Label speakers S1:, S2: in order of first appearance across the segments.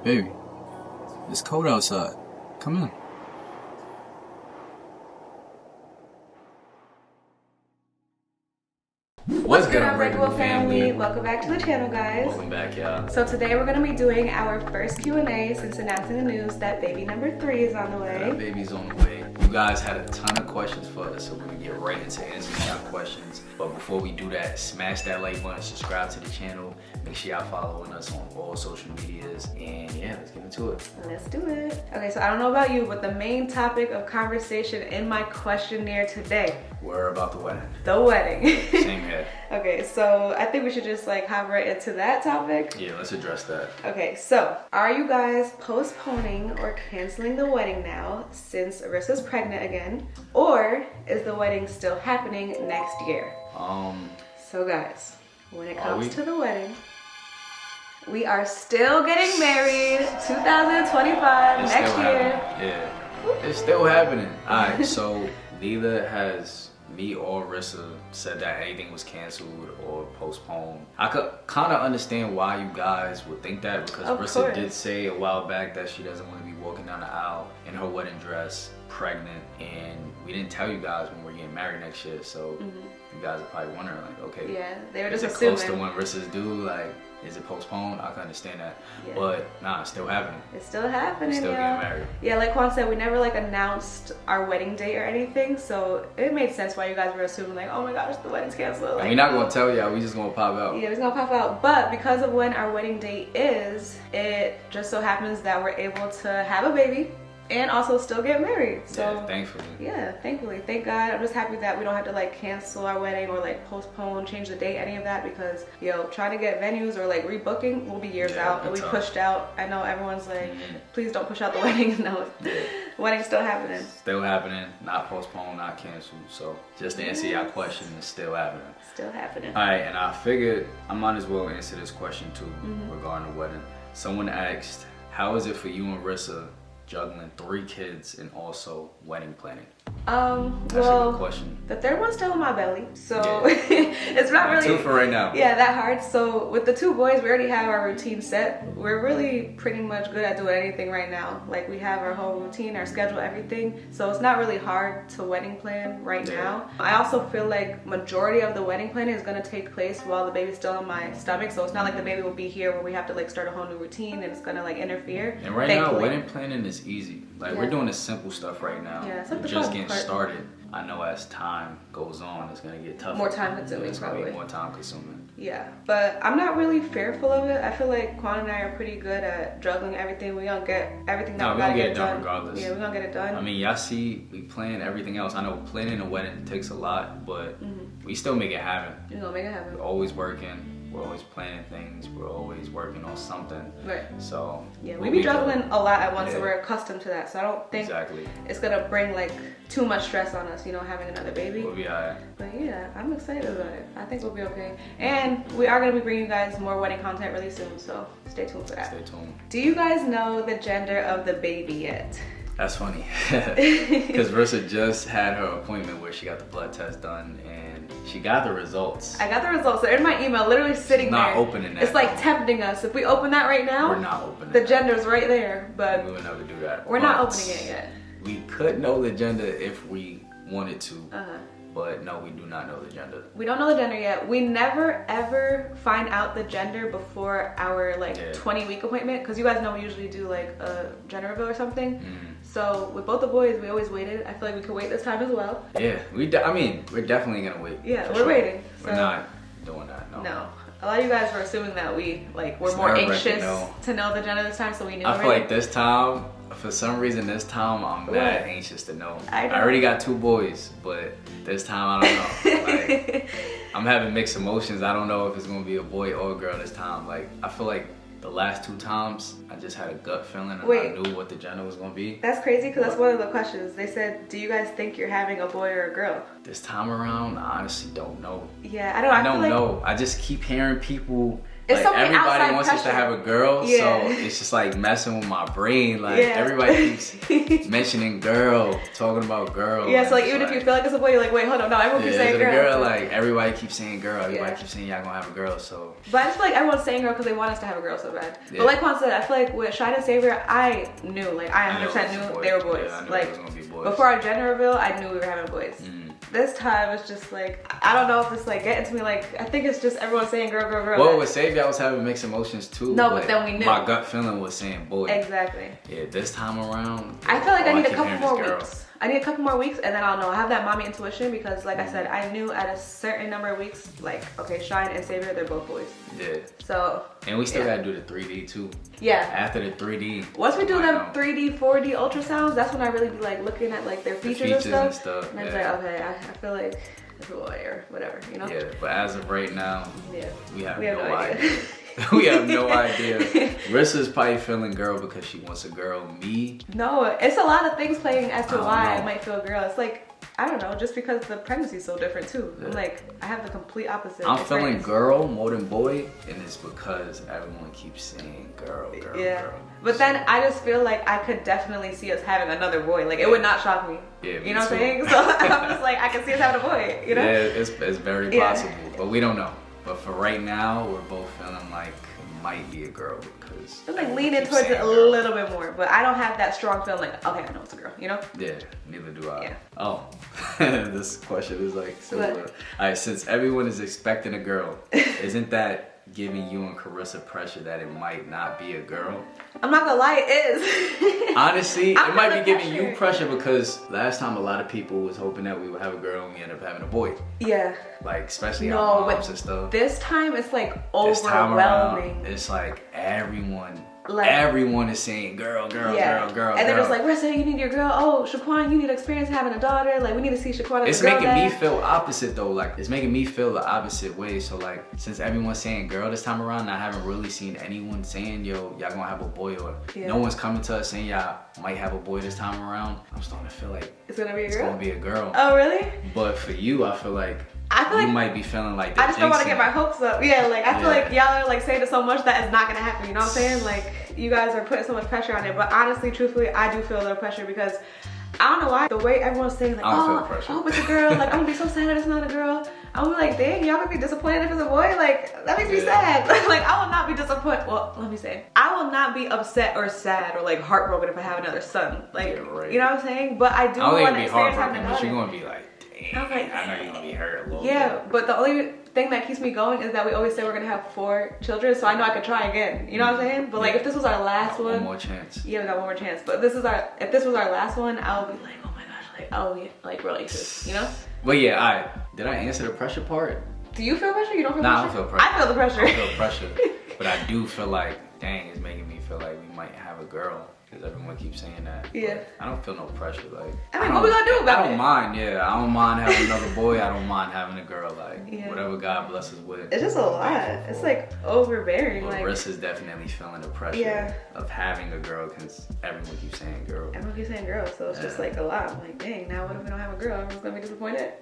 S1: Baby, it's cold outside. Come in.
S2: What's good, Unbreakable family? Welcome back to the channel, guys.
S3: Welcome back, y'all.
S2: So today we're going to be doing our first Q&A since announcing the news that baby number 3 is on the way.
S3: That baby's on the way. You guys had a ton of questions for us, so we're going to get right into answering your questions. But before we do that, smash that like button, subscribe to the channel, make sure y'all following us on all social medias, and yeah, let's get into it.
S2: Let's do it. Okay, so I don't know about you, but the main topic of conversation in my questionnaire today.
S3: We're about the wedding.
S2: The wedding.
S3: Same here.
S2: Okay, so I think we should just like hop right into that topic.
S3: Yeah, let's address that.
S2: Okay, so are you guys postponing or canceling the wedding now since Rissa's pregnant again? Or is the wedding still happening next year?
S3: So
S2: guys, when it comes to the wedding, we are still getting married 2025
S3: it's
S2: next
S3: still
S2: year.
S3: happening. Yeah, it's still happening. All right, so neither has me or Rissa said that anything was canceled or postponed. I could kind of understand why you guys would think that, because Rissa did say a while back that she doesn't want to be walking down the aisle in her wedding dress pregnant, and we didn't tell you guys when we're getting married next year, so you guys are probably wondering like, okay,
S2: yeah, they were just
S3: is it
S2: assuming.
S3: close to when Rissa's due? Like, is it postponed? I can understand that,
S2: Yeah.
S3: but nah, it's still happening.
S2: It's still happening,
S3: We're still
S2: y'all.
S3: getting married.
S2: Yeah, like Juan said, we never like announced our wedding date or anything, so it made sense why you guys were assuming like, oh my gosh, the wedding's canceled. Like,
S3: And we're not gonna tell y'all, we just gonna pop out.
S2: yeah, it's gonna pop out. But because of when our wedding date is, it just so happens that we're able to have a baby and also still get married. So
S3: Yeah, thankfully.
S2: yeah, thankfully, thank God. I'm just happy that we don't have to like cancel our wedding or like postpone, change the date, any of that, because trying to get venues or like rebooking will be years out, and we pushed out. I know everyone's like, please don't push out the wedding. No, the wedding's still happening.
S3: Still happening, not postponed, not canceled. So just to answer your question, it's still happening.
S2: Still happening.
S3: All right, and I figured I might as well answer this question too regarding the wedding. Someone asked, how is it for you and Rissa juggling 3 kids and also wedding planning? That's a
S2: well,
S3: good question.
S2: the third one's still in my belly, so it's not really
S3: 2 for right now.
S2: Yeah, that hard. So with the 2 boys, we already have our routine set. We're really pretty much good at doing anything right now. Like, we have our whole routine, our schedule, everything. So it's not really hard to wedding plan right now. I also feel like majority of the wedding planning is gonna take place while the baby's still in my stomach. So it's not like the baby will be here where we have to like start a whole new routine and it's gonna like interfere.
S3: And right now, wedding planning is easy. Like, we're doing the simple stuff right now.
S2: Yeah, it's like
S3: we're
S2: the
S3: just
S2: fun
S3: getting
S2: part.
S3: started. I know as time goes on, it's gonna get tougher.
S2: More time consuming,
S3: It's gonna be
S2: probably.
S3: more time consuming.
S2: Yeah, but I'm not really fearful of it. I feel like Quan and I are pretty good at juggling everything. We're gonna get everything that we gotta get done
S3: regardless.
S2: Yeah, we're gonna get it done.
S3: I mean, y'all see, we plan everything else. I know planning a wedding takes a lot, but we still make it happen.
S2: We're gonna make it happen.
S3: We're always working. We're always planning things. We're always working on something.
S2: Right.
S3: So
S2: yeah,
S3: we'll
S2: we be juggling
S3: good.
S2: a lot at once, so
S3: Yeah.
S2: we're accustomed to that. So I don't think
S3: Exactly.
S2: it's gonna bring like too much stress on us, having another baby.
S3: We'll be alright.
S2: But yeah, I'm excited about it. I think we'll be okay. And we are gonna be bringing you guys more wedding content really soon, so stay tuned for that.
S3: Stay tuned.
S2: Do you guys know the gender of the baby yet?
S3: That's funny, because Rissa just had her appointment where she got the blood test done and she got the results.
S2: I got the results. They're in my email, literally sitting
S3: She's not
S2: there.
S3: opening that.
S2: It's like tempting us. If we open that right now,
S3: We're not opening
S2: the
S3: that.
S2: gender's right there, but
S3: We would never do that.
S2: we're not
S3: But
S2: opening it yet.
S3: We could know the gender if we wanted to,
S2: Uh-huh.
S3: but no, we do not know the gender.
S2: We don't know the gender yet. We never ever find out the gender before our 20-week appointment, because you guys know we usually do like a gender reveal or something. So with both the boys, we always waited. I feel like we could wait this time as well.
S3: Yeah, I mean, we're definitely gonna wait.
S2: Yeah,
S3: for
S2: we're
S3: sure.
S2: waiting.
S3: We're
S2: So-
S3: not doing that. No.
S2: No. A lot of you guys were assuming that we were
S3: It's
S2: more
S3: nerve-wracking,
S2: anxious
S3: no.
S2: to know the gender this time, so we knew
S3: I feel
S2: already.
S3: like this time, for some reason, I'm
S2: What?
S3: mad anxious to know.
S2: I know.
S3: I already got 2 boys, but this time I don't know. Like, I'm having mixed emotions. I don't know if it's gonna be a boy or a girl this time. Like, I feel like the last 2 times, I just had a gut feeling and
S2: Wait.
S3: I knew what the gender was gonna be.
S2: That's crazy, because that's one of the questions. They said, do you guys think you're having a boy or a girl?
S3: This time around, I honestly don't know.
S2: Yeah, I
S3: I
S2: feel
S3: don't
S2: like,
S3: know. I just keep hearing people
S2: It's so many
S3: everybody
S2: outside
S3: wants us to
S2: pressure.
S3: have a girl,
S2: Yeah.
S3: so it's just like messing with my brain. Like
S2: Yeah.
S3: everybody keeps mentioning girl, talking about girl.
S2: Yeah, so like
S3: and
S2: even
S3: it's
S2: if you feel like it's a boy, you're like, wait, hold on, no, everyone keeps
S3: is
S2: saying
S3: it a
S2: girl.
S3: girl? Like everybody keeps saying girl. Everybody
S2: Yeah.
S3: keeps saying y'all gonna have a girl. So
S2: But I just feel like everyone's saying girl because they want us to have a girl so bad.
S3: Yeah.
S2: But like Juan said, I feel like with Shine and Savior, I knew, like I
S3: I know
S2: 100%
S3: it was a
S2: knew
S3: boy.
S2: they were boys.
S3: Yeah, I knew
S2: like
S3: it was gonna be boys.
S2: before our gender reveal, I knew we were having boys. This time it's just like, I don't know if it's like getting to me, like I think it's just everyone saying girl, girl, girl.
S3: well, with Savior, I was having mixed emotions too.
S2: No, but then we knew.
S3: My gut feeling was saying boy.
S2: Exactly.
S3: Yeah, this time around,
S2: I feel like I
S3: all
S2: need a
S3: keep
S2: couple
S3: hearing is
S2: more
S3: girl.
S2: weeks. I need a couple more weeks and then I'll know. I have that mommy intuition because like I said, I knew at a certain number of weeks, like, okay, Shine and Savior, they're both boys.
S3: Yeah.
S2: So.
S3: And we still
S2: yeah.
S3: gotta do the 3D too.
S2: Yeah.
S3: After the 3D.
S2: Once we do
S3: I
S2: them
S3: know.
S2: 3D, 4D ultrasounds, that's when I really be like looking at like their features, and stuff. And I'm
S3: yeah.
S2: like, okay, I feel like it's a boy or whatever, you know?
S3: Yeah, but as of right now,
S2: Yeah.
S3: we have,
S2: We have
S3: no
S2: no
S3: idea.
S2: idea.
S3: We have no idea. Rissa's probably feeling girl because she wants a girl. Me,
S2: No, it's a lot of things playing as to
S3: I don't
S2: why I
S3: know.
S2: might feel girl. It's like, I don't know, just because the pregnancy's so different too.
S3: Yeah.
S2: I'm like, I have the complete opposite.
S3: I'm feeling
S2: experience.
S3: girl more than boy, and it's because everyone keeps saying girl, girl,
S2: Yeah.
S3: girl.
S2: But then I just feel like I could definitely see us having another boy. Like, it would not shock me.
S3: Yeah, me
S2: You know what I'm
S3: too.
S2: saying? So I'm just like, I can see us having a boy, you know?
S3: Yeah, it's very
S2: Yeah.
S3: possible, but we don't know. But for right now, we're both feeling like it might be a girl because
S2: I'm like
S3: everyone
S2: leaning
S3: keeps
S2: towards it
S3: saying
S2: a
S3: girl.
S2: little bit more, but I don't have that strong feeling like, okay, I know it's a girl, you know?
S3: Yeah, neither do I.
S2: Yeah.
S3: Oh, this question is like similar.
S2: What?
S3: All right, since everyone is expecting a girl, isn't that giving you and Carissa pressure that it might not be a girl?
S2: I'm not gonna lie, it is.
S3: Honestly,
S2: I'm
S3: it might be
S2: feeling
S3: giving you
S2: pressure.
S3: pressure because last time a lot of people was hoping that we would have a girl and we ended up having a boy.
S2: Yeah.
S3: Like, especially
S2: No,
S3: our
S2: but
S3: moms and stuff.
S2: this time it's like
S3: This time around,
S2: overwhelming.
S3: it's like everyone
S2: Like-
S3: everyone is saying girl, girl, girl, girl,
S2: And they're
S3: girl.
S2: just like, Rissa, you need your girl. Oh, Shaquan, you need experience having a daughter. Like, we need to see Shaquan as
S3: It's
S2: a girl
S3: making me
S2: dad.
S3: feel opposite though. Like, it's making me feel the opposite way. So like, since everyone's saying girl this time around, I haven't really seen anyone saying, yo, y'all gonna have a boy, or
S2: Yeah.
S3: no one's coming to us saying y'all might have a boy this time around. I'm starting to feel like
S2: It's gonna be a
S3: it's
S2: girl?
S3: gonna be a girl.
S2: Oh, really?
S3: But for you, I feel like
S2: I feel
S3: you
S2: like
S3: might be feeling like
S2: I just don't want to
S3: jinxing
S2: get my
S3: it.
S2: hopes up. Yeah, like I feel
S3: Yeah.
S2: like y'all are like saying it so much that it's not gonna happen. You know what I'm saying? Like you guys are putting so much pressure on it. But honestly, truthfully, I do feel a little pressure because I don't know why the way everyone's saying like,
S3: I don't feel
S2: oh,
S3: pressure.
S2: I hope it's a girl. Like I'm gonna be so sad that it's not a girl. I'm gonna be like, dang, y'all gonna be disappointed if it's a boy. Like that makes me
S3: Yeah.
S2: sad. Like I will not be disappointed. Well, let me say, I will not be upset or sad or like heartbroken if I have another son. Like
S3: Yeah, right.
S2: you know what I'm saying? But I do
S3: I don't think
S2: want
S3: it'd
S2: to
S3: be
S2: experience having
S3: heartbroken,
S2: a
S3: but
S2: daughter.
S3: you're gonna be like, dang,
S2: I'm like,
S3: I know you're gonna be hurt a little
S2: Yeah,
S3: bit.
S2: but the only thing that keeps me going is that we always say we're gonna have 4 children, so I know I could try again. You know what I'm saying? But like
S3: Yeah.
S2: if this was our last
S3: One
S2: one,
S3: more chance.
S2: yeah, we got one more chance. But if this was our last one, I'll be like, oh my gosh, like oh yeah, like relationships, you know?
S3: But yeah, did I answer the pressure part?
S2: Do you feel pressure? You don't feel
S3: Nah, I
S2: pressure?
S3: don't feel pressure.
S2: I feel the pressure.
S3: I don't feel pressure, but I do feel like, dang, it's making me feel like we might have a girl because everyone keeps saying that. But
S2: Yeah.
S3: I don't feel no pressure. Like,
S2: I mean, what we gonna do about
S3: I
S2: it?
S3: don't mind. Yeah, I don't mind having another boy. I don't mind having a girl. Like,
S2: Yeah.
S3: whatever God blesses with.
S2: It's just a lot.
S3: Thankful
S2: It's
S3: for.
S2: like overbearing.
S3: But
S2: Like
S3: Rissa's definitely feeling the pressure
S2: Yeah.
S3: of having a girl because everyone keeps saying girl.
S2: everyone keeps saying girl, so it's just
S3: Yeah.
S2: like a lot. I'm like, dang, now what if we don't have a girl? Everyone's gonna be disappointed.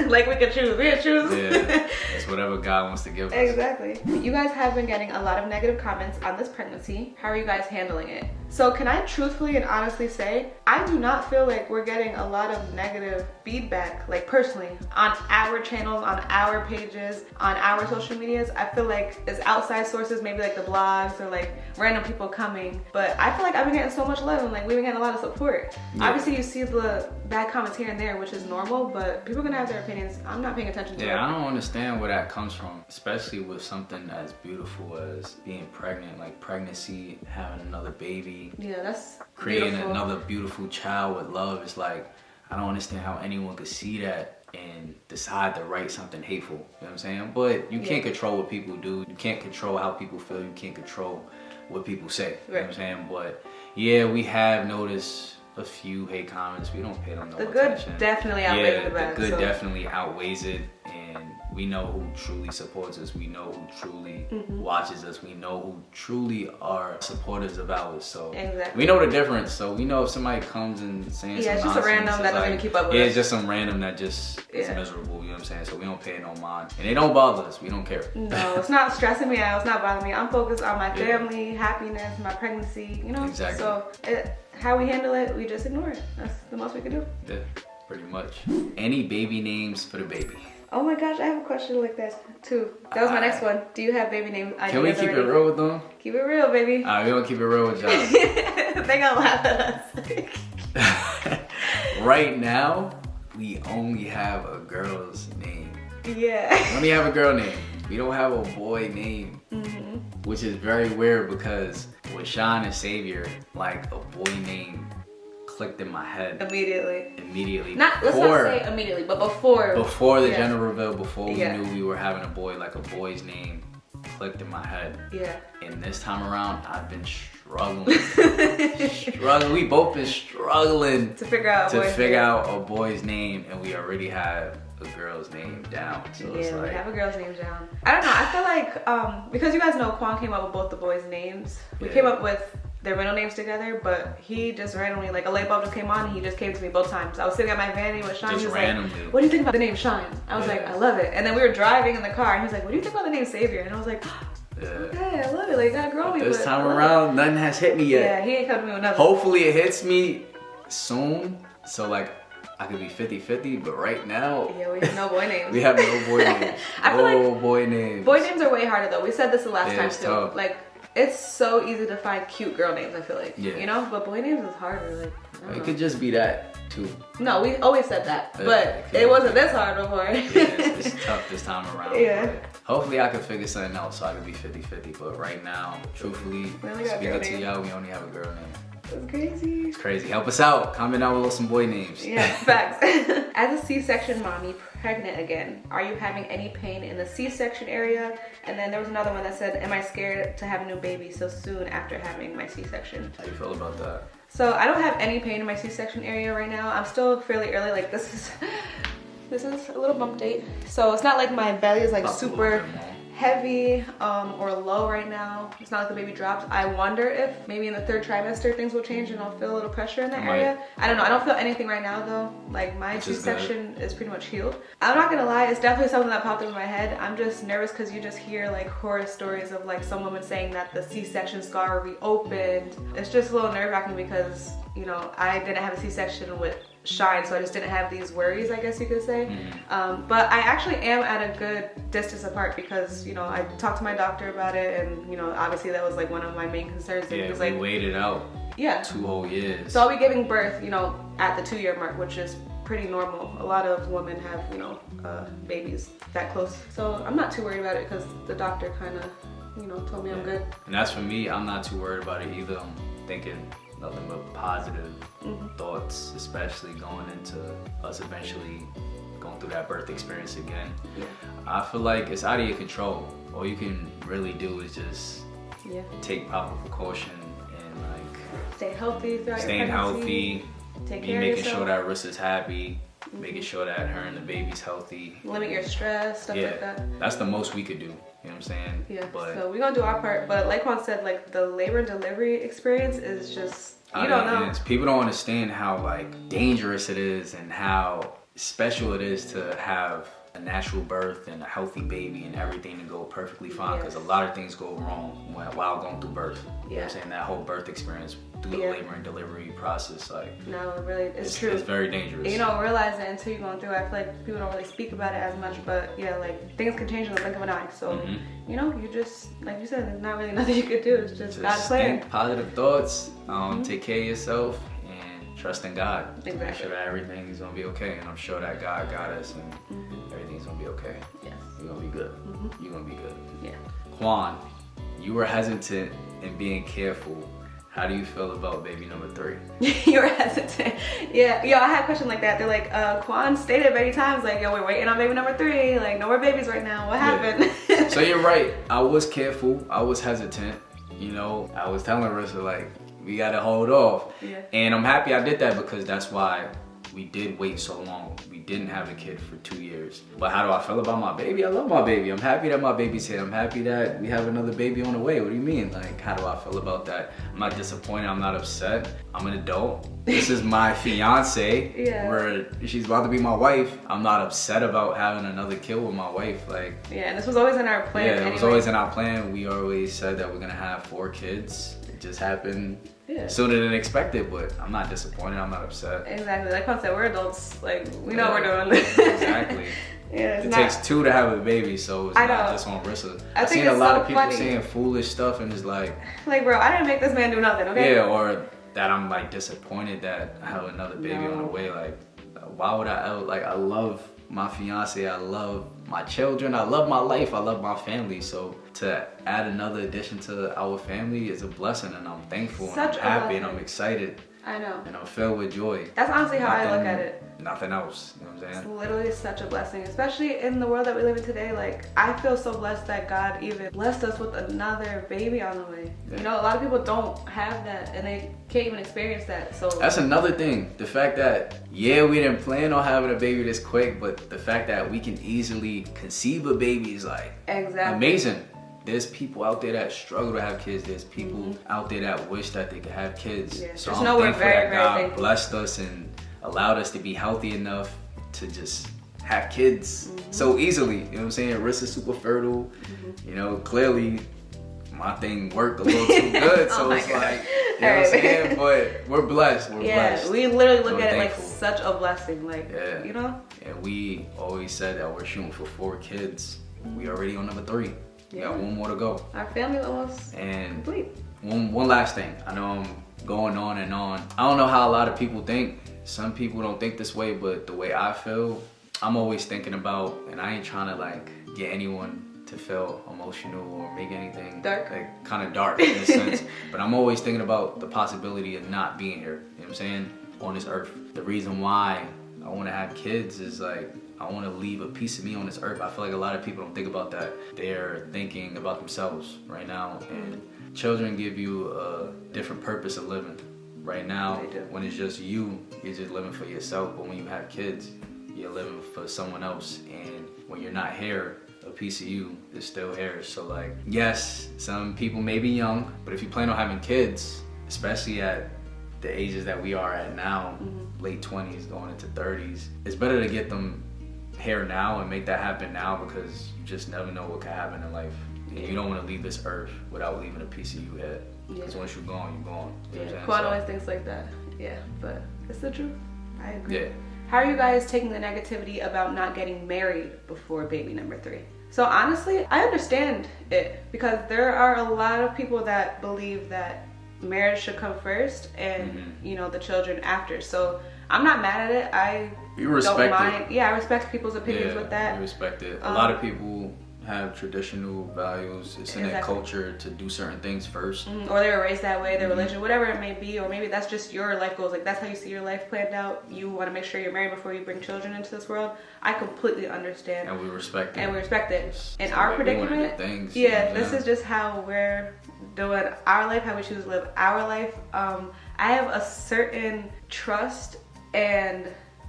S2: Like we can choose. We can choose.
S3: Yeah, it's whatever God wants to give us.
S2: Exactly. You guys have been getting a lot of negative comments on this pregnancy. How are you guys handling it? So can I truthfully and honestly say, I do not feel like we're getting a lot of negative feedback, like personally, on our channels, on our pages, on our social medias. I feel like it's outside sources, maybe like the blogs or like random people coming. But I feel like I've been getting so much love and like we've been getting a lot of support.
S3: Yeah.
S2: Obviously you see the bad comments here and there, which is normal, but people are gonna have their opinions. I'm not paying attention to
S3: Yeah,
S2: it.
S3: I don't understand where that comes from, especially with something as beautiful as being pregnant, like pregnancy, having another baby,
S2: Yeah, that's
S3: creating
S2: beautiful.
S3: another beautiful child with love. It's like, I don't understand how anyone could see that and decide to write something hateful. You know what I'm saying? But you can't control what people do. You can't control how people feel. You can't control what people say. You know what I'm saying? But yeah, we have noticed a few hate comments. We don't pay them no
S2: The good
S3: attention.
S2: definitely outweighs
S3: Yeah,
S2: the bad.
S3: the good
S2: so.
S3: definitely outweighs it. and we know who truly supports us. We know who truly watches us. We know who truly are supporters of ours. So
S2: exactly.
S3: we know the difference. So we know if somebody comes and saying some
S2: it's just
S3: nonsense,
S2: a random that doesn't even keep up with us.
S3: it's just some random that just is miserable. You know what I'm saying? So we don't pay it no mind, and they don't bother us. We don't care.
S2: No, it's not stressing me out. It's not bothering me. I'm focused on my family, happiness, my pregnancy. You know.
S3: Exactly.
S2: So how we handle it, we just ignore it. That's the most we can do.
S3: Yeah, pretty much. Any baby names for the baby?
S2: Oh my gosh, I have a question like that too. That was my next one. Do you have baby names?
S3: Can we keep it real with them?
S2: Keep it real, baby.
S3: Alright, we gonna keep it real with y'all.
S2: They gonna laugh at us.
S3: Right now, we only have a girl's name.
S2: Yeah.
S3: We only have a girl name. We don't have a boy name, which is very weird because with Sean and Savior, like a boy name clicked in my head
S2: immediately.
S3: Let's
S2: not say immediately, but before
S3: the gender reveal, before we
S2: Yeah.
S3: knew we were having a boy, like a boy's name clicked in my head.
S2: Yeah.
S3: And this time around, I've been struggling. We both been struggling
S2: to figure out
S3: a boy's name, and we already have a girl's name down. So
S2: yeah,
S3: it's like,
S2: we have a girl's name down. I don't know. I feel like because you guys know Quan came up with both the boys' names. We came up with their middle names together, but he just randomly, like a light bulb just came on and he just came to me both times. I was sitting at my vanity with Sean.
S3: Just
S2: he was
S3: randomly.
S2: like, what do you think about the name Sean? I was like, I love it. And then we were driving in the car and he was like, what do you think about the name Savior? And I was like, okay, I love it. Like, you gotta grow me.
S3: This time around, nothing has hit me yet.
S2: Yeah, he ain't come to me with nothing.
S3: Hopefully it hits me soon, so like I could be 50-50, but right now,
S2: yeah, we have no boy names.
S3: we have no boy names.
S2: I feel like
S3: boy names.
S2: Boy names are way harder though. We said this the last time too.
S3: Tough.
S2: Like, it's so easy to find cute girl names, I feel like.
S3: Yeah.
S2: You know? But boy names is harder. Like, I don't
S3: It
S2: know.
S3: could just be that too.
S2: No, we always said that.
S3: Yeah,
S2: But it wasn't this hard before.
S3: It's tough this time around.
S2: Yeah.
S3: But hopefully I can figure something out so I can be 50-50. But right now, truthfully,
S2: We only got a girl
S3: speaking to
S2: name.
S3: y'all, we only have a girl name.
S2: That's crazy.
S3: It's crazy. Help us out. Comment down below some boy names.
S2: Yeah, facts. As a C-section mommy, pregnant again, are you having any pain in the C-section area? And then there was another one that said, am I scared to have a new baby so soon after having my C-section?
S3: How you feel about that?
S2: So I don't have any pain in my C-section area right now. I'm still fairly early. Like this is a little bump date. So it's not like my belly is like super heavy or low right now. It's not like the baby drops. I wonder if maybe in the 3rd trimester things will change and I'll feel a little pressure in that area. I don't know. I don't feel anything right now though. Like my C-section is pretty much healed. I'm not gonna lie, it's definitely something that popped into my head. I'm just nervous because you just hear like horror stories of like some woman saying that the C-section scar reopened. It's just a little nerve-wracking because, you know, I didn't have a C-section with Shine, so I just didn't have these worries, I guess you could say. But I actually am at a good distance apart because, you know, I talked to my doctor about it, and, you know, obviously that was like one of my main concerns. And
S3: Yeah,
S2: he was
S3: we
S2: like,
S3: waited out 2 whole years.
S2: So I'll be giving birth, you know, at the 2-year mark, which is pretty normal. A lot of women have, you know, babies that close. So I'm not too worried about it because the doctor kind of, you know, told me I'm good.
S3: And that's for me, I'm not too worried about it either. I'm thinking nothing but positive thoughts, especially going into us eventually going through that birth experience again. I feel like it's out of your control. All you can really do is just take proper precaution and like
S2: stay healthy throughout
S3: staying
S2: your pregnancy.
S3: healthy,
S2: Take
S3: be
S2: care of
S3: making
S2: yourself.
S3: sure that Rissa's happy, making sure that her and the baby's healthy.
S2: Limit your stress, stuff like that.
S3: That's the most we could do. You know what I'm saying?
S2: Yeah,
S3: But
S2: so we're gonna do our part. But like Juan said, like the labor and delivery experience is just, you don't know.
S3: People don't understand how like dangerous it is and how special it is to have a natural birth and a healthy baby and everything to go perfectly fine, because a lot of things go wrong while going through birth. You know what I'm saying? That whole birth experience through the labor and delivery process, like
S2: No, really, it's true.
S3: It's very dangerous.
S2: And you don't realize it until you're going through it. I feel like people don't really speak about it as much, but yeah, like things can change in the blink of an eye. So you know, you just, like you said, there's not really nothing you could do. It's just God's plan.
S3: Think positive thoughts. Take care of yourself and trust in God.
S2: Exactly.
S3: Make sure that everything's gonna be okay, and I'm sure that God got us and everything's gonna be okay.
S2: Yes.
S3: You're gonna be good. You're gonna be good.
S2: Yeah.
S3: Juan, you were hesitant in being careful. How do you feel about baby number 3?
S2: You were hesitant. Yeah, yo, I had a question like that. They're like, Quan stated many times, like, yo, we're waiting on baby number 3. Like, no more babies right now. What happened?
S3: So you're right. I was careful. I was hesitant. You know, I was telling Rissa, like, we gotta hold off.
S2: Yeah.
S3: And I'm happy I did that, because that's why we did wait so long. We didn't have a kid for 2 years. But how do I feel about my baby? I love my baby. I'm happy that my baby's here. I'm happy that we have another baby on the way. What do you mean? Like, how do I feel about that? I'm not disappointed. I'm not upset. I'm an adult. This is my fiance.
S2: Yeah.
S3: Where she's about to be my wife. I'm not upset about having another kid with my wife. Like,
S2: yeah, and this was always in our plan.
S3: yeah,
S2: anyway.
S3: it was always in our plan. We always said that we're gonna have 4 kids. It just happened sooner than expected, but I'm not disappointed. I'm not upset.
S2: Exactly. Like I said, we're adults. Like, we know what we're doing.
S3: Exactly.
S2: Yeah,
S3: it takes 2 to have a baby, so it's not just on Rissa. I've seen a lot of people saying foolish stuff, and it's like,
S2: bro, I didn't make this man do nothing, okay?
S3: Yeah, or that I'm like disappointed that I have another baby on the way. Like, why would I? Like, I love my fiance, I love my children, I love my life, I love my family. So to add another addition to our family is a blessing, and I'm thankful and I'm happy and I'm excited.
S2: I know.
S3: And I'm filled with joy.
S2: That's honestly how I look at it.
S3: Nothing else. You know what I'm saying?
S2: It's literally such a blessing, especially in the world that we live in today. Like, I feel so blessed that God even blessed us with another baby on the way. Yeah. You know, a lot of people don't have that and they can't even experience that. So
S3: that's another thing. The fact that, yeah, we didn't plan on having a baby this quick, but the fact that we can easily conceive a baby is like amazing. There's people out there that struggle to have kids. There's people out there that wish that they could have kids.
S2: Yeah.
S3: So I'm thankful that God blessed us and allowed us to be healthy enough to just have kids so easily. You know what I'm saying? Rissa's super fertile. You know, clearly my thing worked a little too good. So it's like, you know what I'm saying? But we're blessed. We're blessed.
S2: We literally look at it like such a blessing. Like, you know?
S3: And we always said that we're shooting for 4 kids. We already on number 3. We got 1 more to go.
S2: Our family almost complete.
S3: One last thing. I know I'm going on and on. I don't know how a lot of people think. Some people don't think this way, but the way I feel, I'm always thinking about, and I ain't trying to like get anyone to feel emotional or make anything
S2: dark,
S3: like kind of dark in a sense. But I'm always thinking about the possibility of not being here. You know what I'm saying? On this earth. The reason why I want to have kids is like, I want to leave a piece of me on this earth. I feel like a lot of people don't think about that. They're thinking about themselves right now, and children give you a different purpose of living. Right now, when it's just you, you're just living for yourself. But when you have kids, you're living for someone else. And when you're not here, a piece of you is still here. So like, yes, some people may be young, but if you plan on having kids, especially at the ages that we are at now, late 20s going into 30s, it's better to get them here now and make that happen now, because you just never know what could happen in life. And you don't want to leave this earth without leaving a piece of you here. Because once you're gone, you're gone. You know what I'm saying?
S2: Quan always thinks like that. Yeah, but it's the truth. I agree.
S3: Yeah.
S2: How are you guys taking the negativity about not getting married before baby number 3? So honestly, I understand it, because there are a lot of people that believe that marriage should come first and you know, the children after. So I'm not mad at it. I don't mind. Yeah, I respect people's opinions with that.
S3: I respect it. A lot of people have traditional values. It's in their culture to do certain things first.
S2: Or they were raised that way, their religion, whatever it may be. Or maybe that's just your life goals. Like, that's how you see your life planned out. You want to make sure you're married before you bring children into this world. I completely understand.
S3: And we respect it.
S2: And we respect it. In our predicament, this is just how we're doing our life, how we choose to live our life. I have a certain trust, and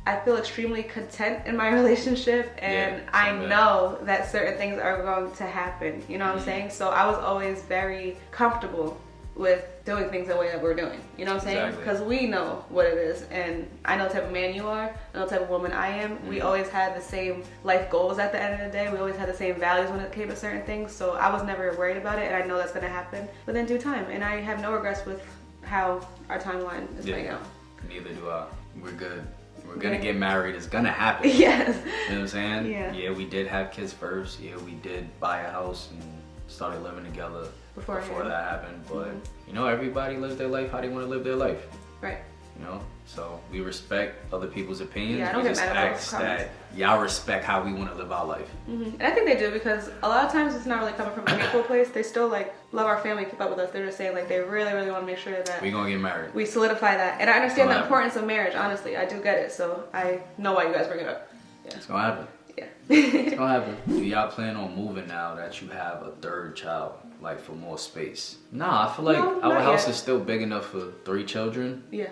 S2: I feel extremely content in my relationship, and I know that certain things are going to happen. You know what I'm saying? So I was always very comfortable with doing things the way that we're doing. You know what I'm saying? Because we know what it is, and I know the type of man you are, I know the type of woman I am. We always had the same life goals at the end of the day. We always had the same values when it came to certain things. So I was never worried about it, and I know that's going to happen within due time. And I have no regrets with how our timeline is playing out.
S3: Neither do I. We're good. We're gonna get married. It's gonna happen.
S2: Yes.
S3: You know what I'm saying?
S2: Yeah.
S3: Yeah, we did have kids first. Yeah, we did buy a house and started living together before that happened. But you know, everybody lives their life how they want to live their life.
S2: Right.
S3: You know, so we respect other people's opinions.
S2: Yeah, I don't get mad at those comments.
S3: Y'all respect how we want to live our life.
S2: And I think they do, because a lot of times it's not really coming from a hateful place. They still like love our family, keep up with us. They're just saying like they really, really want to make sure that
S3: we're gonna get married.
S2: We solidify that, and I understand the importance of marriage. Honestly, I do get it. So I know why you guys bring it up. Yeah.
S3: It's gonna happen.
S2: Yeah.
S3: It's gonna happen. Do y'all plan on moving now that you have a 3rd child, like for more space? Nah, I feel like our house is still big enough for 3 children.
S2: Yeah.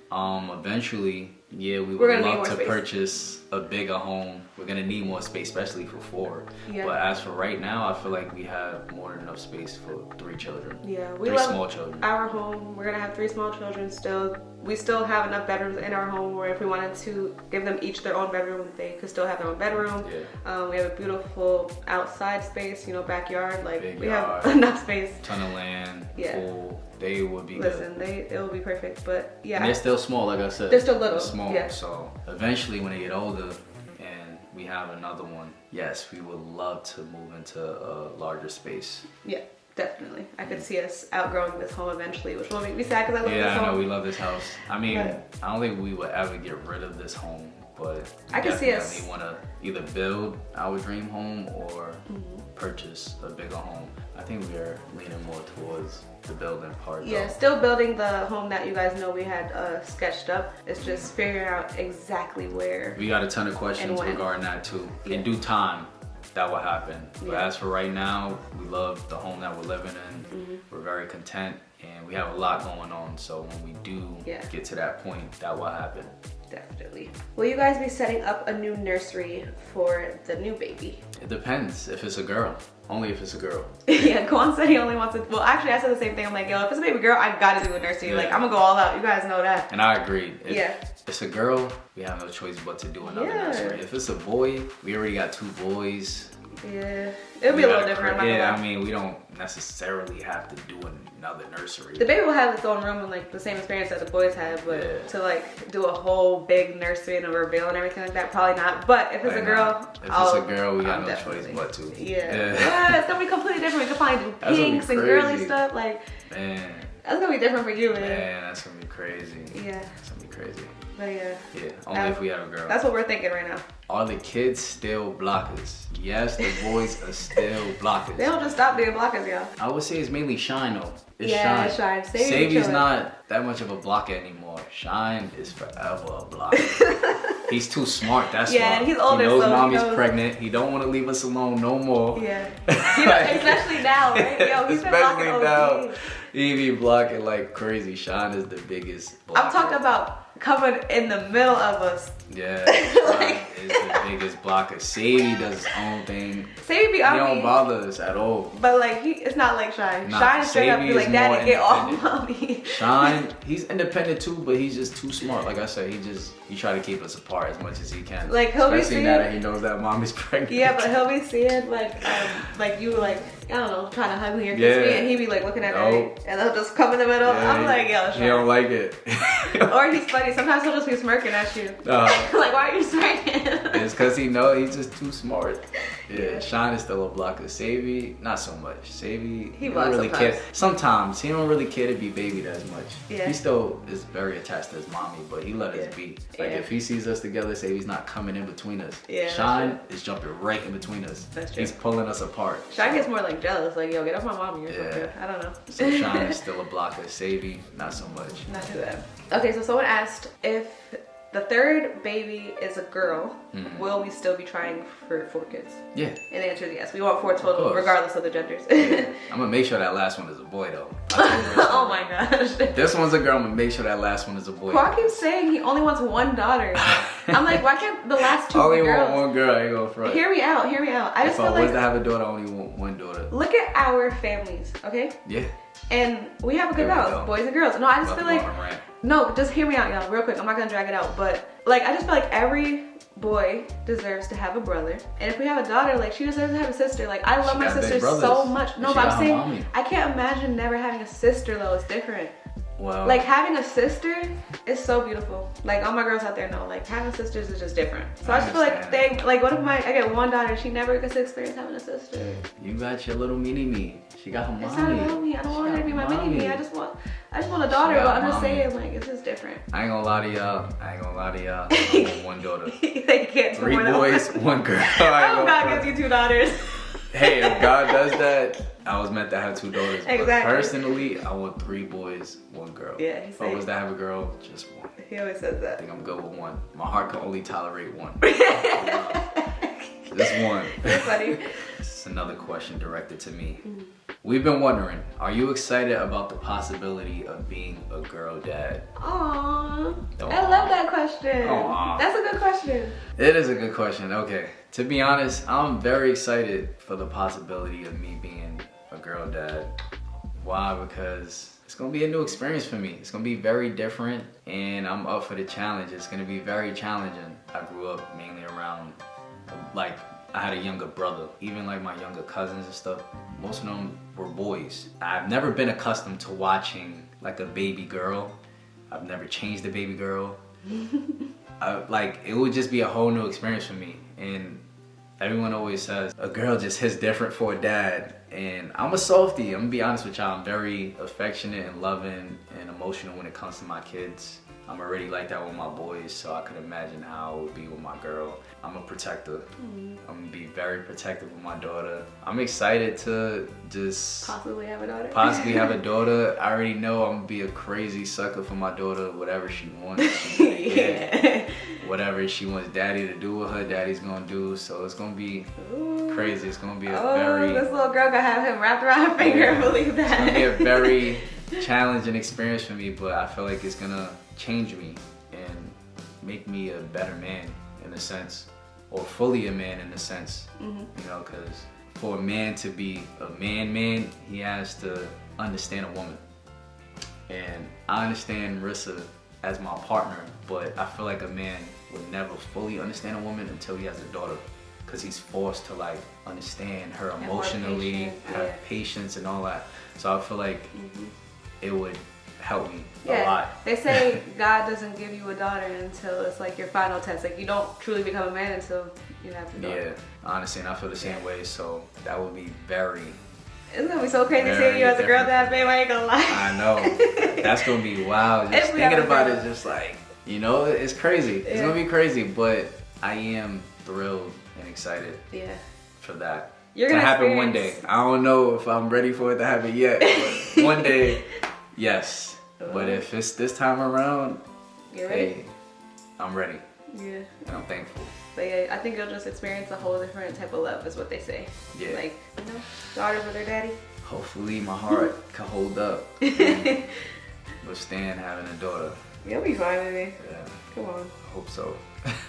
S3: Eventually Yeah, we
S2: We're
S3: would
S2: gonna need
S3: love
S2: more
S3: to
S2: space.
S3: purchase a bigger home. We're gonna need more space, especially for 4.
S2: Yeah.
S3: But as for right now, I feel like we have more than enough space for 3 children.
S2: Yeah, we
S3: 3
S2: love
S3: small children.
S2: our home. We're gonna have 3 small children still. We still have enough bedrooms in our home where if we wanted to give them each their own bedroom, they could still have their own bedroom.
S3: Yeah.
S2: We have a beautiful outside space, you know, backyard. Like
S3: Big
S2: we
S3: yard,
S2: have enough space.
S3: Ton of land,
S2: Yeah.
S3: pool. They would be
S2: Listen,
S3: good.
S2: it will be perfect. But yeah,
S3: And they're still small, like I said.
S2: They're still little,
S3: They're small.
S2: yeah.
S3: So eventually, when they get older and we have another one, yes, we would love to move into a larger space.
S2: yeah, definitely. I could see us outgrowing this home eventually, which will make me sad because I love this
S3: Yeah,
S2: home.
S3: I know we love this house. I mean,
S2: But-
S3: I don't think we would ever get rid of this home, but
S2: I
S3: we
S2: can see us-
S3: definitely want to either build our dream home or purchase a bigger home. I think we're leaning more towards the building part.
S2: Yeah,
S3: though.
S2: still building the home that you guys know we had sketched up. It's just figuring out exactly where.
S3: We got a ton of questions
S2: And when.
S3: regarding that too.
S2: Yeah.
S3: In due time, that will happen. But
S2: Yeah.
S3: as for right now, we love the home that we're living in. We're very content, and we have a lot going on. So when we do
S2: Yeah.
S3: get to that point, that will happen.
S2: Definitely. Will you guys be setting up a new nursery for the new baby?
S3: It depends if it's a girl. Only if it's a girl.
S2: Yeah, Kwan said he only wants it. Well, actually, I said the same thing. I'm like, yo, if it's a baby girl, I gotta do a nursery.
S3: Yeah.
S2: Like, I'm gonna go all out. You guys know that.
S3: And I agree. If
S2: Yeah.
S3: it's a girl, we have no choice but to do another
S2: Yeah.
S3: nursery. If it's a boy, we already got 2 boys.
S2: Yeah, it'll be
S3: We
S2: a little
S3: got
S2: different. I'm not
S3: Yeah,
S2: gonna
S3: I
S2: lie.
S3: mean, we don't necessarily have to do another nursery.
S2: The baby will have its own room and like the same experience that the boys have, but
S3: Yeah.
S2: to like do a whole big nursery and a reveal and everything like that, probably not. But if it's a girl,
S3: If it's a girl, we got no choice but to.
S2: Yeah. Yeah, it's gonna be completely different. We can probably do
S3: That's gonna be
S2: pinks and girly
S3: crazy.
S2: stuff. Like,
S3: Man,
S2: that's gonna be different for you, man.
S3: man, that's gonna be crazy.
S2: Yeah,
S3: That's gonna be crazy.
S2: but yeah.
S3: Yeah, only if we have a girl.
S2: That's what we're thinking right now.
S3: Are the kids still blockers? Yes, the boys are still blockers.
S2: They don't just stop being blockers, y'all.
S3: I would say it's mainly Shine though. It's
S2: Yeah,
S3: Shine.
S2: it's Shine. Sadie's
S3: Sadie's
S2: chilling.
S3: not that much of a blocker anymore. Shine is forever a blocker. He's too smart. That's
S2: Yeah,
S3: why.
S2: and he's older,
S3: He knows
S2: so he
S3: mommy's
S2: knows-
S3: pregnant. He don't want to leave us alone no more.
S2: Yeah. You know, especially now, right? Yo, he's been blocking
S3: Especially now,
S2: OD.
S3: he be blocking like crazy. Shine is the biggest blocker.
S2: I'm talking about coming in the middle of us.
S3: Yeah, Shine is the biggest blocker. Sadie does his own thing.
S2: Sadie be
S3: He
S2: on
S3: don't
S2: me,
S3: bother us at all.
S2: but like it's not like Shine.
S3: Nah,
S2: Shine is straight up
S3: Sadie
S2: be
S3: is
S2: like, Daddy,
S3: more
S2: get off
S3: independent.
S2: mommy.
S3: Shine, he's independent too, but he's just too smart. Like I said, he try to keep us apart as much as he can.
S2: Like, he'll be
S3: especially now
S2: seeing-
S3: that he knows that mom is pregnant.
S2: Yeah, but he'll be seeing like you like I don't know trying to hug me or kiss
S3: Yeah.
S2: me, and he be like looking at
S3: No.
S2: me, and he'll just come in the middle.
S3: Yeah,
S2: I'm like, yo,
S3: he don't
S2: Shine.
S3: like it.
S2: Or he's funny. Sometimes he'll just be smirking at you. Like, why are you smirking?
S3: It's because he know he's just too smart. Yeah,
S2: Yeah.
S3: Shine is still a blocker. Savvy, not so much. Savvy,
S2: He
S3: don't
S2: blocks
S3: really
S2: sometimes.
S3: care. Sometimes he don't really care to be babied as much.
S2: Yeah.
S3: He still is very attached to his mommy, but he let
S2: Yeah.
S3: us be. Like
S2: Yeah.
S3: if he sees us together, Savy's not coming in between us.
S2: Yeah, that's
S3: Shine is jumping right in between us.
S2: That's true.
S3: He's pulling us apart.
S2: Shine gets more like jealous, like, yo, get off my mommy or
S3: Yeah.
S2: something. I don't know.
S3: So Shine is still a blocker. Savvy, not so much.
S2: Not too bad. Okay, so someone asked if the third baby is a girl, will we still be trying for 4 kids?
S3: Yeah.
S2: And the answer is yes. We want 4 total,
S3: course.
S2: regardless of the genders.
S3: I'm gonna make sure that last one is a boy though.
S2: Oh my gosh.
S3: This one's a girl. I'm gonna make sure that last one is a boy.
S2: Quan keeps saying he only wants 1 daughter. I'm like, why can't the last 2
S3: Only
S2: be girls?
S3: want one girl. I ain't gonna front.
S2: Hear me out, hear me out. I just
S3: If I
S2: feel
S3: was
S2: like,
S3: to have a daughter, I only want one daughter.
S2: look at our families, okay?
S3: Yeah.
S2: And we have a good
S3: There we
S2: balance,
S3: go.
S2: boys and girls. No, I just
S3: About
S2: feel
S3: to go
S2: like,
S3: on a rant.
S2: no, just hear me out, y'all, real quick. I'm not gonna drag it out, but like, I just feel like every boy deserves to have a brother, and if we have a daughter, like she deserves to have a sister. Like I love
S3: She
S2: my
S3: got big
S2: sisters
S3: brothers.
S2: so much. No,
S3: She
S2: but
S3: got
S2: I'm
S3: her
S2: saying
S3: mommy.
S2: I can't imagine never having a sister though. It's different.
S3: Well,
S2: Like having a sister is so beautiful. Like all my girls out there know, like having sisters is just different. So I just feel like
S3: understand.
S2: like what if I get 1 daughter, she never gets to experience having a sister.
S3: you got your little mini me. She got her mommy.
S2: It's not about me. I don't
S3: She
S2: want her
S3: got
S2: to be my
S3: mommy.
S2: mini me. I just want a daughter.
S3: got
S2: But I'm just
S3: mommy.
S2: saying, like it's just different.
S3: I ain't gonna lie to y'all. I want one daughter.
S2: They can't do
S3: 3
S2: more than
S3: boys,
S2: one.
S3: 1 girl. I ain't
S2: Oh,
S3: gonna
S2: God
S3: front.
S2: gives you 2 daughters.
S3: Hey, if God does that, I was meant to have 2 daughters. But
S2: Exactly.
S3: personally, I want 3 boys, 1 girl.
S2: Yeah, he
S3: If I
S2: said-
S3: was to have a girl, just 1.
S2: He always says
S3: I
S2: that.
S3: think I'm good with 1. My heart can only tolerate 1. Just 1.
S2: That's funny.
S3: This is another question directed to me. we've been wondering, are you excited about the possibility of being a girl dad?
S2: Aww. I love that question.
S3: Aww.
S2: That's a good question.
S3: It is a good question. Okay. To be honest, I'm very excited for the possibility of me being a girl dad. Why? Because it's gonna be a new experience for me. It's gonna be very different, and I'm up for the challenge. It's gonna be very challenging. I grew up mainly around, like, I had a younger brother. Even like my younger cousins and stuff, most of them were boys. I've never been accustomed to watching like a baby girl. I've never changed a baby girl. Like, it would just be a whole new experience for me. And everyone always says a girl just hits different for a dad. And I'm a softie. I'm gonna be honest with y'all. I'm very affectionate and loving and emotional when it comes to my kids. I'm already like that with my boys, so I could imagine how it would be with my girl. I'm a protector. I'm gonna be very protective with my daughter. I'm excited to just
S2: possibly have a daughter.
S3: I already know I'm gonna be a crazy sucker for my daughter. Whatever she wants, she's gonna get. Whatever she wants daddy to do with her, daddy's gonna do. So it's gonna be crazy. It's gonna be a very...
S2: this little girl gonna have him wrapped around her finger.
S3: Yeah,
S2: believe that.
S3: It's gonna be a very challenging experience for me, but I feel like it's gonna change me and make me a better man in a sense, or fully a man in a sense. You know, because for a man to be a man, he has to understand a woman. And I understand Rissa as my partner, but I feel like a man would never fully understand a woman until he has a daughter, because he's forced to like understand her emotionally, have patience and all that. So I feel like it would help me a lot.
S2: They say God doesn't give you a daughter until it's like your final test. Like, you don't truly become a man until you have a daughter.
S3: Yeah, honestly, and I feel the same way. So that would be very...
S2: It's gonna be so crazy seeing you as a girl dad, babe. I ain't gonna lie.
S3: I know. That's gonna be wild. Just thinking about it, just like, you know, it's crazy. It's gonna be crazy, but I am thrilled and excited for that to happen one day. I don't know if I'm ready for it to happen yet, but one day, yes. But if it's this time around, hey, I'm ready. Yeah. And I'm thankful.
S2: But yeah, I think you'll just experience a whole different type of love, is what they say. Yeah. Like, you know, daughters with their daddy.
S3: Hopefully my heart can hold up and withstand having a daughter.
S2: You'll be fine with me.
S3: Yeah.
S2: Come on.
S3: I hope so.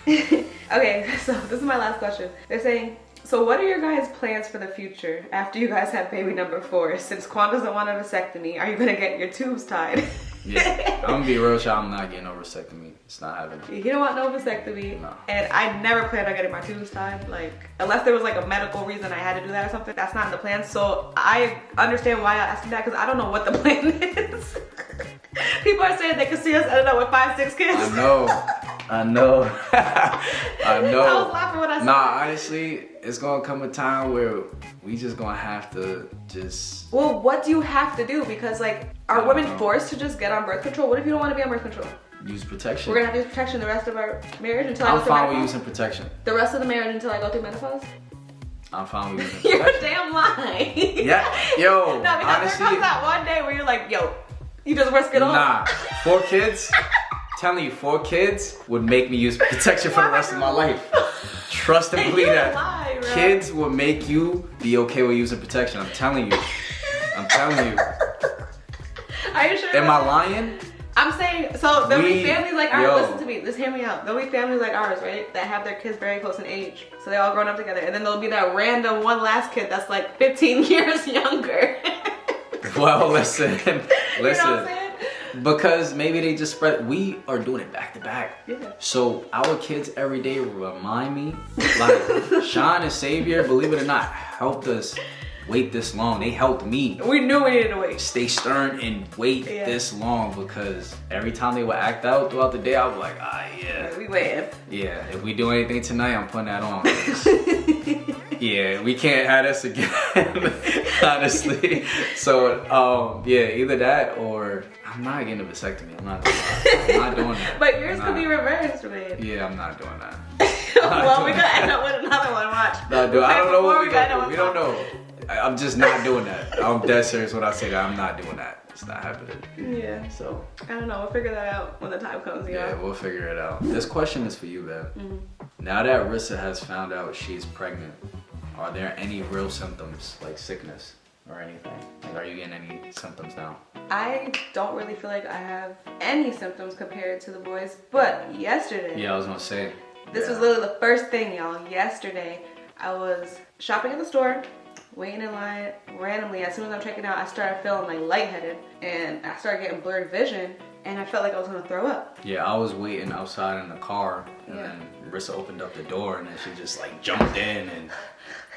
S2: Okay, so this is my last question. They're saying, so what are your guys' plans for the future after you guys have baby number 4? Since Quan doesn't want a vasectomy, are you gonna get your tubes tied?
S3: Yeah, I'm gonna be real, y'all. I'm not getting no vasectomy. It's not happening.
S2: You don't want no vasectomy.
S3: No.
S2: And I never planned on getting my tubes tied. Like, unless there was like a medical reason I had to do that or something. That's not in the plan. So I understand why y'all asking that, because I don't know what the plan is. People are saying they could see us, I don't know, with 5, 6 kids.
S3: I know. I know.
S2: I was laughing when I said
S3: Nah, honestly, it's gonna come a time where we just gonna have to just...
S2: Well, what do you have to do? Because like, are women forced to just get on birth control? What if you don't want to be on birth control?
S3: Use protection.
S2: We're gonna have to use protection the rest of our marriage until I go
S3: I'm
S2: through
S3: fine
S2: menopause?
S3: with using protection.
S2: The rest of the marriage until I go through menopause?
S3: I'm fine with using protection.
S2: You're a damn lie.
S3: Yeah, yo,
S2: No, because
S3: honestly,
S2: there comes that one day where you're like, yo, you just risk it all.
S3: Nah, 4 kids, telling you, 4 kids would make me use protection for the rest of my life. Trust and believe that.
S2: Lie, bro.
S3: Kids will make you be okay with using protection. I'm telling you. I'm telling you.
S2: Are you sure?
S3: Am I lying?
S2: I'm saying, so there'll be families like ours, listen to me, just hear me out. There'll be families like ours, right, that have their kids very close in age. So they all grown up together. And then there'll be that random one last kid that's like 15 years younger.
S3: Well, listen.
S2: You know what I'm saying?
S3: Because maybe they just spread, we are doing it back to back.
S2: Yeah.
S3: So our kids every day remind me, like Sean and Xavier, believe it or not, helped us wait this long. They helped me.
S2: We knew we needed to wait.
S3: Stay stern and wait this long, because every time they would act out throughout the day, I was like, yeah.
S2: We waiting.
S3: Yeah, if we do anything tonight, I'm putting that on. Yeah, we can't have this again, honestly. So, yeah, either that or I'm not getting a vasectomy. I'm not doing that. I'm not doing that.
S2: But yours could be reversed, man.
S3: Yeah, I'm not doing that.
S2: Well, we're gonna end up with another one. Watch.
S3: No, dude, I don't know what we're gonna do. We don't know. I'm just not doing that. I'm dead serious when I say that. I'm not doing that. It's not happening.
S2: Yeah.
S3: So
S2: I don't know. We'll figure that out when the time comes.
S3: Yeah, we'll figure it out. This question is for you, man. Now that Rissa has found out she's pregnant, are there any real symptoms like sickness? or anything? Like, are you getting any symptoms now?
S2: I don't really feel like I have any symptoms compared to the boys, but yesterday.
S3: Yeah, I was gonna say.
S2: This was literally the first thing, y'all. Yesterday, I was shopping in the store, waiting in line. Randomly, as soon as I'm checking out, I started feeling like lightheaded, and I started getting blurred vision, and I felt like I was gonna throw up.
S3: Yeah, I was waiting outside in the car, and then Rissa opened up the door, and then she just like jumped in and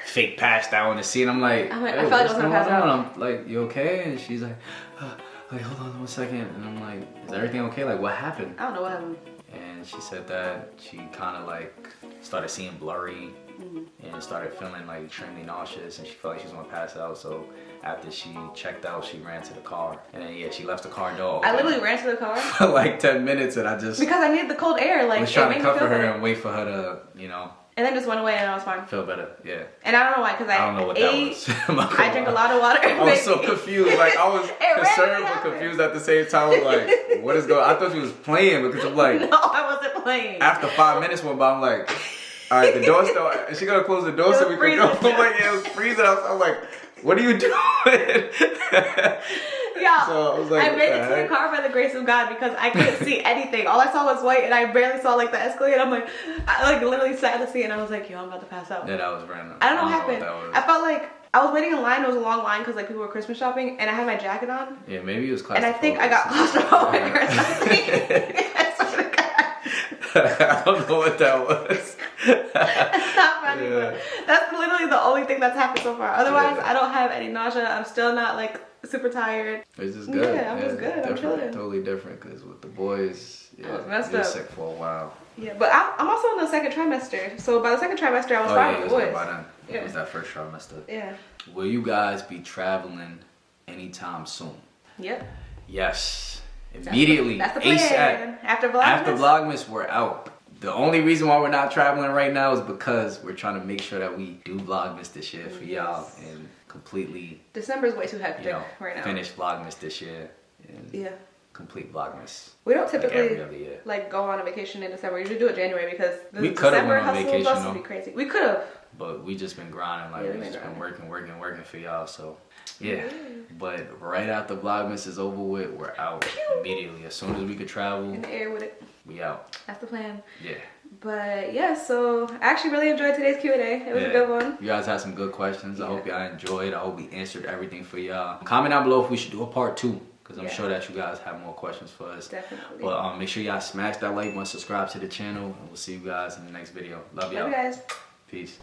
S3: fake passed out on the seat. I'm like,
S2: I
S3: hey,
S2: felt like I was
S3: what's
S2: gonna
S3: going
S2: pass out.
S3: on? I'm like, you okay? And she's like, hold on 1 second. And I'm like, is everything okay? Like, what happened?
S2: I don't know what happened.
S3: And she said that she kind of like started seeing blurry and started feeling like extremely nauseous, and she felt like she was gonna pass out. So after she checked out, she ran to the car, and then she left the car door open.
S2: I literally ran to the car
S3: for like 10 minutes, and I just
S2: because I needed the cold air. Like,
S3: was
S2: it
S3: trying
S2: made
S3: to
S2: me
S3: comfort
S2: feel
S3: her
S2: better.
S3: and wait for her to, you know,
S2: And then just went away, and I was fine.
S3: feel better. Yeah.
S2: And I don't know why, because
S3: I don't know what
S2: ate,
S3: that was.
S2: I drank a lot of water.
S3: I was so confused. Like, I was concerned
S2: really
S3: but
S2: happened.
S3: confused at the same time. I was like, what is going on? I thought she was playing, because I'm like,
S2: No, I wasn't playing.
S3: after 5 minutes went by, I'm like, all right, the door's still, is she gonna close the door so we can go? I'm like, yeah, it was freezing. I'm like, what are you doing?
S2: Yeah,
S3: So I was like,
S2: I made
S3: what
S2: it
S3: the
S2: to the car by the grace of God, because I couldn't see anything. All I saw was white, and I barely saw like the escalator. I'm like, I like literally sat in the seat, and I was like, yo, I'm about to pass out.
S3: Yeah, that was random.
S2: I don't know what happened.
S3: that was.
S2: I felt like I was waiting in line. It was a long line because like people were Christmas shopping, and I had my jacket on.
S3: Yeah, maybe it was claustrophobic.
S2: And I think I got claustrophobic or something. I swear to God.
S3: I don't know what that was.
S2: It's not funny, but that's literally the only thing that's happened so far. Otherwise,
S3: Yeah.
S2: I don't have any nausea. I'm still not like super tired.
S3: It's just good.
S2: Yeah, I'm just good. I'm
S3: Different,
S2: chilling.
S3: totally different, because with the boys,
S2: I was messed
S3: you were
S2: up.
S3: sick for a while.
S2: Yeah, but I'm also in the second trimester. So by the second trimester, I was
S3: Oh
S2: fine
S3: yeah, it
S2: with
S3: was
S2: boys.
S3: good by then.
S2: Yeah.
S3: It was that first trimester.
S2: Yeah.
S3: Will you guys be traveling anytime soon?
S2: Yep.
S3: Yes. Immediately.
S2: That's the plan.
S3: ASAP.
S2: After Vlogmas.
S3: After Vlogmas, we're out. The only reason why we're not traveling right now is because we're trying to make sure that we do Vlogmas this year for y'all, and completely,
S2: December's way too hectic
S3: you know,
S2: right now.
S3: finish Vlogmas this year. And
S2: Yeah.
S3: complete Vlogmas.
S2: We don't
S3: like
S2: typically
S3: every other year.
S2: like go on a vacation in December. We usually do it January because the
S3: We could've
S2: December
S3: went on
S2: hustle
S3: vacation,
S2: bustle
S3: though.
S2: be crazy. We could have.
S3: But we just been grinding, like
S2: Yeah,
S3: we
S2: we
S3: just
S2: been
S3: been working for y'all. So yeah. But right after Vlogmas is over with, we're out immediately. As soon as we could travel,
S2: In the air with it.
S3: we out.
S2: That's the plan.
S3: Yeah.
S2: But yeah, so I actually really enjoyed today's Q&A. It was a good one.
S3: You guys had some good questions. I hope y'all enjoyed. I hope we answered everything for y'all. Comment down below if we should do a part 2, because I'm sure that you guys have more questions for us.
S2: Definitely.
S3: But make sure y'all smash that like button, subscribe to the channel, and we'll see you guys in the next video. Love y'all.
S2: Love you guys.
S3: Peace.